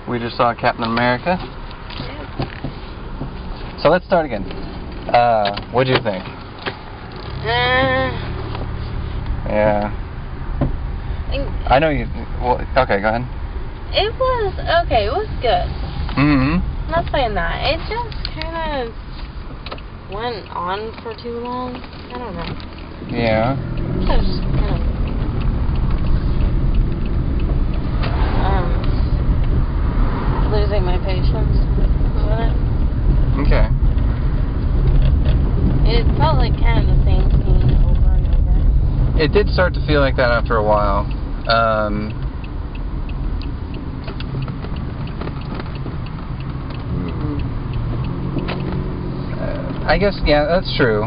We just saw Captain America. Yeah. So let's start again. What do you think? Yeah. I know you... Well, okay, go ahead. It was... Okay, it was good. Mm-hmm. I'm not saying that. It just kind of went on for too long. I don't know. Yeah. I was kind of... losing my patience with it. Okay. It felt like kind of the same scene over and over. It did start to feel like that after a while. I guess, yeah, that's true.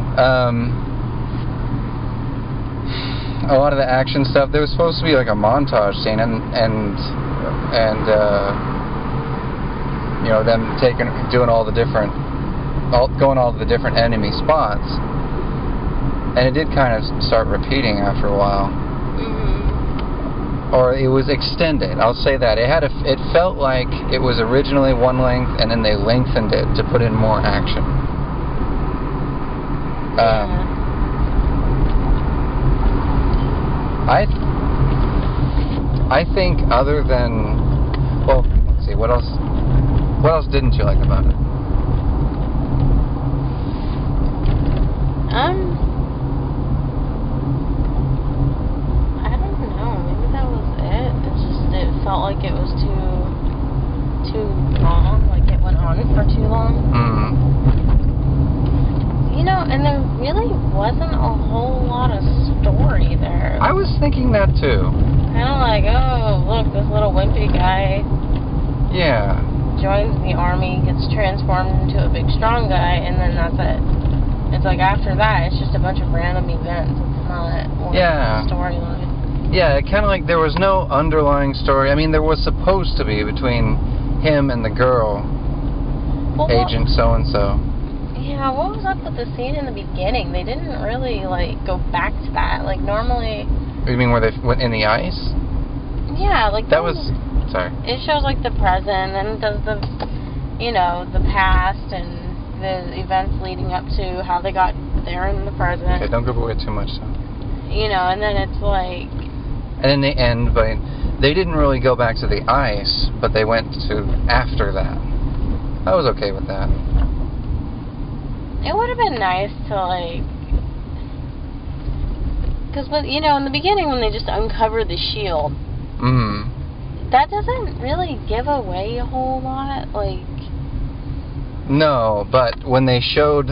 A lot of the action stuff, there was supposed to be like a montage scene, and you know, them doing all the different, going all the different enemy spots, and it did kind of start repeating after a while. Mm-hmm. Or it was extended. I'll say that it felt like it was originally one length, and then they lengthened it to put in more action. I think other than, well, let's see, what else didn't you like about it? I don't know. Maybe that was it. It felt like it was too long. Like it went on for too long. Mm-hmm. You know, and there really wasn't a whole lot of story there. I was thinking that too. Kind of like, oh, look, this little wimpy guy. Yeah. Joins the army, gets transformed into a big strong guy, and then that's it. It's like after that, it's just a bunch of random events. It's not one storyline. Yeah, kind of like there was no underlying story. I mean, there was supposed to be between him and the girl, Agent so-and-so. Yeah, what was up with the scene in the beginning? They didn't really, like, go back to that. Like, normally... You mean where they went in the ice? Yeah, like... That was... Sorry. It shows, like, the present, and it does the, you know, the past, and the events leading up to how they got there in the present. Okay, don't give away too much, so. You know, and then it's like... And then they end by... They didn't really go back to the ice, but they went to after that. I was okay with that. It would have been nice to, like... Because, you know, in the beginning when they just uncover the shield... Mm-hmm. That doesn't really give away a whole lot, like... No, but when they showed...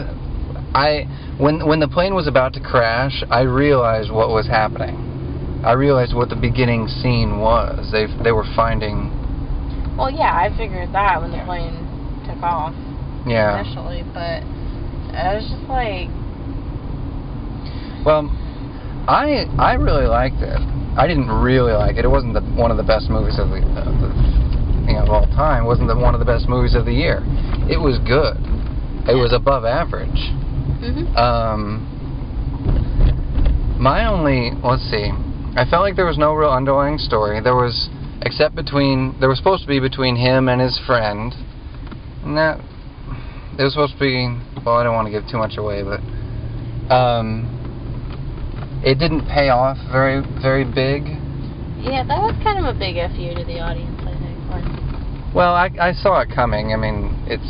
When the plane was about to crash, I realized what was happening. I realized what the beginning scene was. They were finding... Well, yeah, I figured that when the plane took off. Yeah. Initially, but... I was just like... Well, I really liked it. I didn't really like it. It wasn't one of the best movies of of all time. It wasn't one of the best movies of the year. It was good. It was above average. Mm-hmm. My only... Let's see. I felt like there was no real underlying story. There was... Except between... There was supposed to be between him and his friend. And that... It was supposed to be... Well, I don't want to give too much away, but... It didn't pay off very, very big. Yeah, that was kind of a big FU to the audience, I think. Well, I saw it coming. I mean, it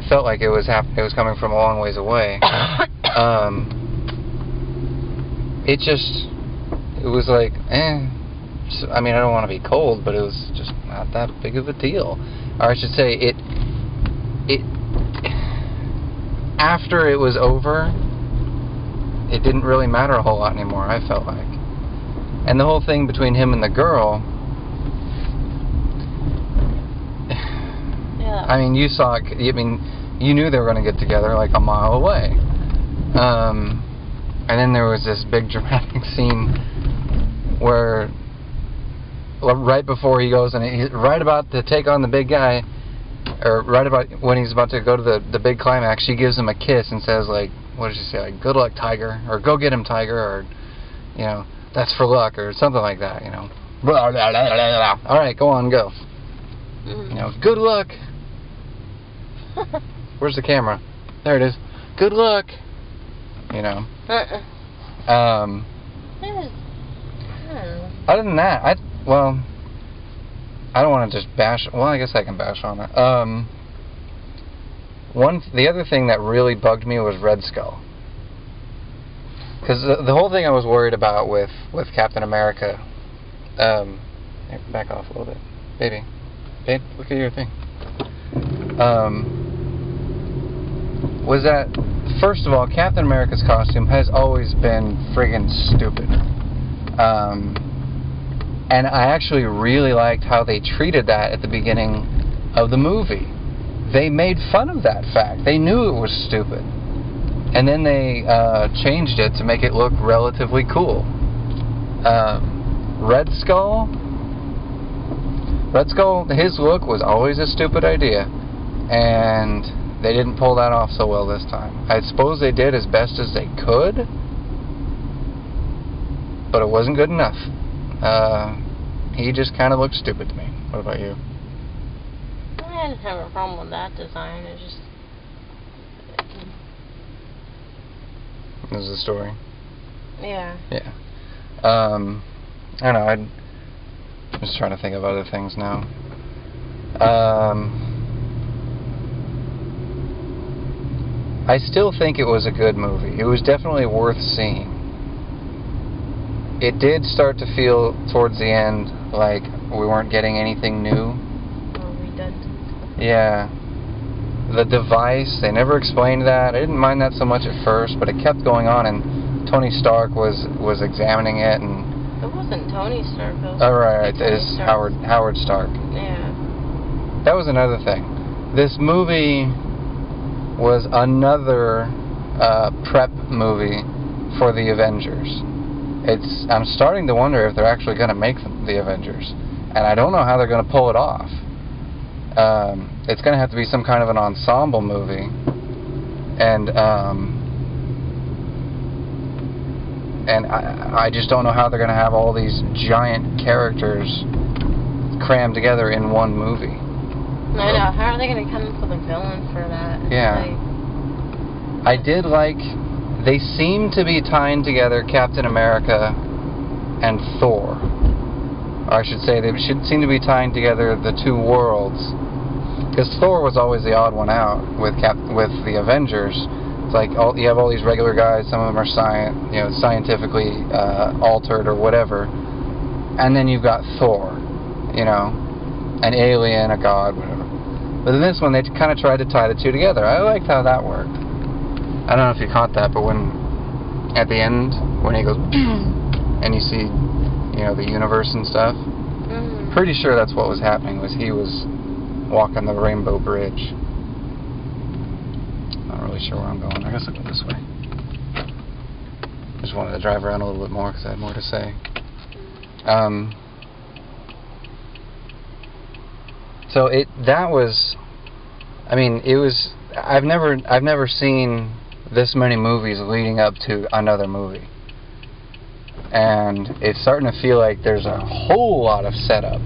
felt like it was coming from a long ways away. It was like, I mean, I don't want to be cold, but it was just not that big of a deal. Or I should say, it after it was over, it didn't really matter a whole lot anymore, I felt like. And the whole thing between him and the girl, yeah. I mean, you saw it, I mean, you knew they were going to get together like a mile away. And then there was this big dramatic scene where, right before he goes, and he's right about to take on the big guy, or right about when he's about to go to the big climax, she gives him a kiss and says, like, what did she say, like, good luck, Tiger, or go get him, Tiger, or, you know, that's for luck, or something like that, you know. Blah, blah, blah, blah, blah. All right, go on, go. Mm-hmm. You know, good luck. Where's the camera? There it is. Good luck. You know. Other than that, I don't want to just bash. Well, I guess I can bash on it. The other thing that really bugged me was Red Skull, because the whole thing I was worried about with Captain America. Back off a little bit, baby. Babe, look at your thing. Was that, first of all, Captain America's costume has always been friggin' stupid. And I actually really liked how they treated that at the beginning of the movie. They made fun of that fact. They knew it was stupid. And then they changed it to make it look relatively cool. Red Skull, his look was always a stupid idea. And they didn't pull that off so well this time. I suppose they did as best as they could, but it wasn't good enough. He just kind of looked stupid to me. What about you? I didn't have a problem with that design. It just... This is the story? Yeah. Yeah. I don't know. I'm just trying to think of other things now. I still think it was a good movie. It was definitely worth seeing. It did start to feel towards the end like we weren't getting anything new. Or redundant. Yeah. The device, they never explained that. I didn't mind that so much at first, but it kept going on, and Tony Stark was examining it, and... It wasn't Tony Stark. It was right. It's Howard Stark. Yeah. That was another thing. This movie was another prep movie for the Avengers. I'm starting to wonder if they're actually going to make the Avengers, and I don't know how they're going to pull it off. It's going to have to be some kind of an ensemble movie, and I just don't know how they're going to have all these giant characters crammed together in one movie. I know. How are they going to come up with a villain for that? Yeah. I did like... They seem to be tying together Captain America and Thor. Or I should say, they should seem to be tying together the two worlds. Because Thor was always the odd one out with the Avengers. It's like you have all these regular guys. Some of them are scientifically altered or whatever. And then you've got Thor, an alien, a god, whatever. But in this one, they kind of tried to tie the two together. I liked how that worked. I don't know if you caught that, but at the end, when he goes, and you see, the universe and stuff, pretty sure that's what was happening, was he was walking the Rainbow Bridge. Not really sure where I'm going. I guess I'll go this way. Just wanted to drive around a little bit more because I had more to say. So I've never seen this many movies leading up to another movie, and it's starting to feel like there's a whole lot of setup,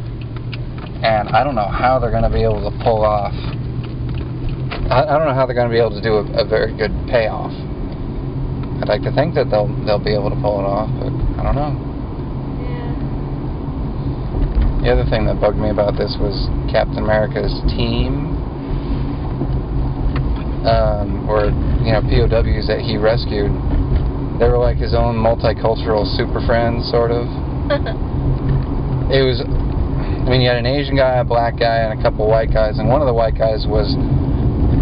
and I don't know how they're going to be able to pull off. I don't know how they're going to be able to do a very good payoff. I'd like to think that they'll be able to pull it off, but I don't know. The other thing that bugged me about this was Captain America's team, or POWs that he rescued. They were like his own multicultural super friends, sort of. It was, you had an Asian guy, a black guy, and a couple white guys, and one of the white guys was,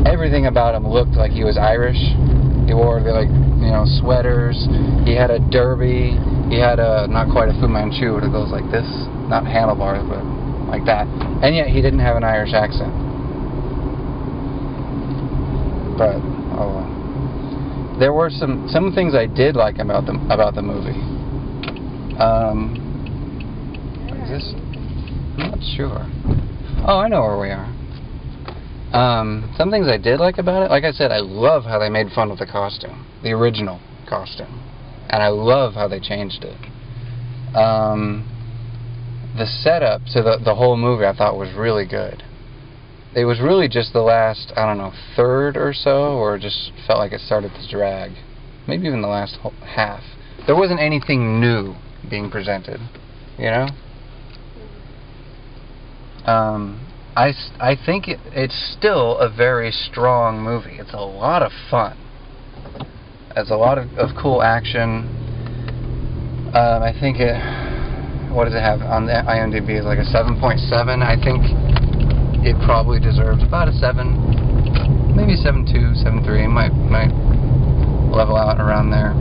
everything about him looked like he was Irish. He wore sweaters. He had a derby. He had not quite a Fu Manchu, but it goes like this. Not handlebars, but like that. And yet he didn't have an Irish accent. But, oh well. There were some things I did like about the movie. Is this? I'm not sure. Oh, I know where we are. Some things I did like about it. Like I said, I love how they made fun of the costume. The original costume. And I love how they changed it. The setup to the whole movie I thought was really good. it was really just the last, I don't know, third or so, or just felt like it started to drag. Maybe even the last half. There wasn't anything new being presented, you know? I think it's still a very strong movie. It's a lot of fun. It's a lot of cool action. I think it, what does it have on the IMDb? It's like a 7.7. I think it probably deserves about a 7, maybe 7.2, 7.3. It might level out around there.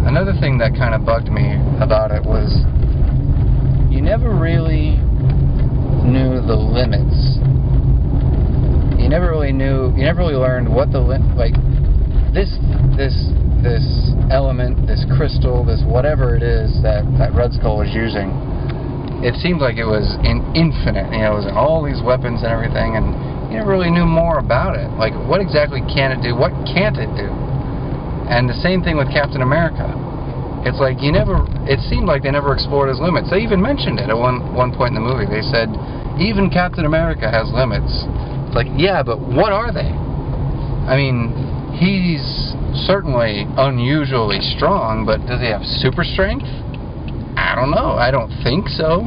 Another thing that kind of bugged me about it was you never really knew the limits. You never really learned what the this element, this crystal, this whatever it is that Red Skull was using. It seemed like it was infinite. You know, it was in all these weapons and everything, and you never really knew more about it. Like, what exactly can it do? What can't it do? And the same thing with Captain America. It's like it seemed like they never explored his limits. They even mentioned it at one point in the movie. They said, even Captain America has limits. It's like, yeah, but what are they? I mean, he's certainly unusually strong, but does he have super strength? I don't know. I don't think so.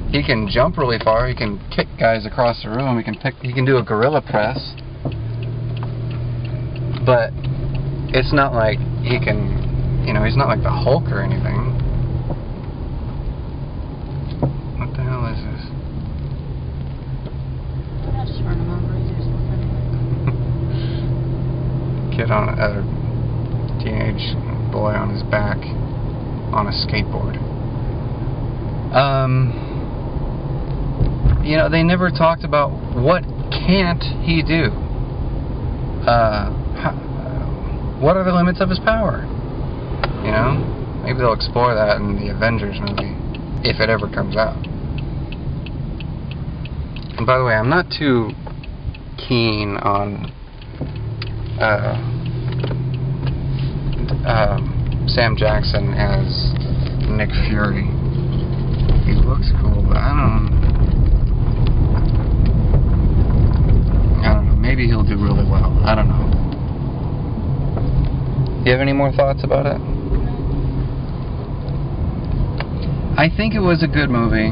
He can jump really far. He can kick guys across the room. He can do a gorilla press. But it's not like he can, you know, he's not like the Hulk or anything. What the hell is this? I just run him over. He's just looking. Kid on a teenage boy on his back on a skateboard. You know, they never talked about what can't he do. What are the limits of his power? You know? Maybe they'll explore that in the Avengers movie, if it ever comes out. And by the way, I'm not too keen on Sam Jackson as Nick Fury. He looks cool, but I don't know. Maybe he'll do really well. I don't know. Do you have any more thoughts about it? I think it was a good movie.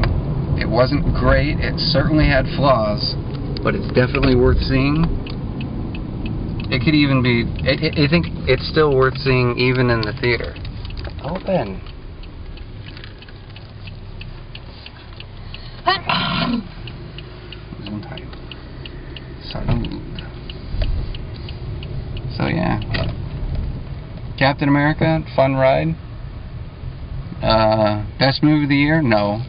It wasn't great. It certainly had flaws, but it's definitely worth seeing. It could even be... I think it's still worth seeing even in the theater. Open. So yeah, Captain America, fun ride. Best movie of the year? No,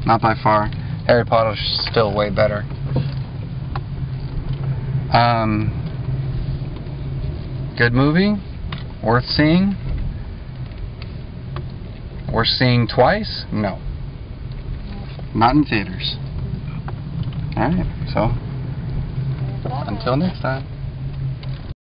not by far. Harry Potter's still way better. Good movie, worth seeing. Worth seeing twice? No, not in theaters. Alright, so until next time.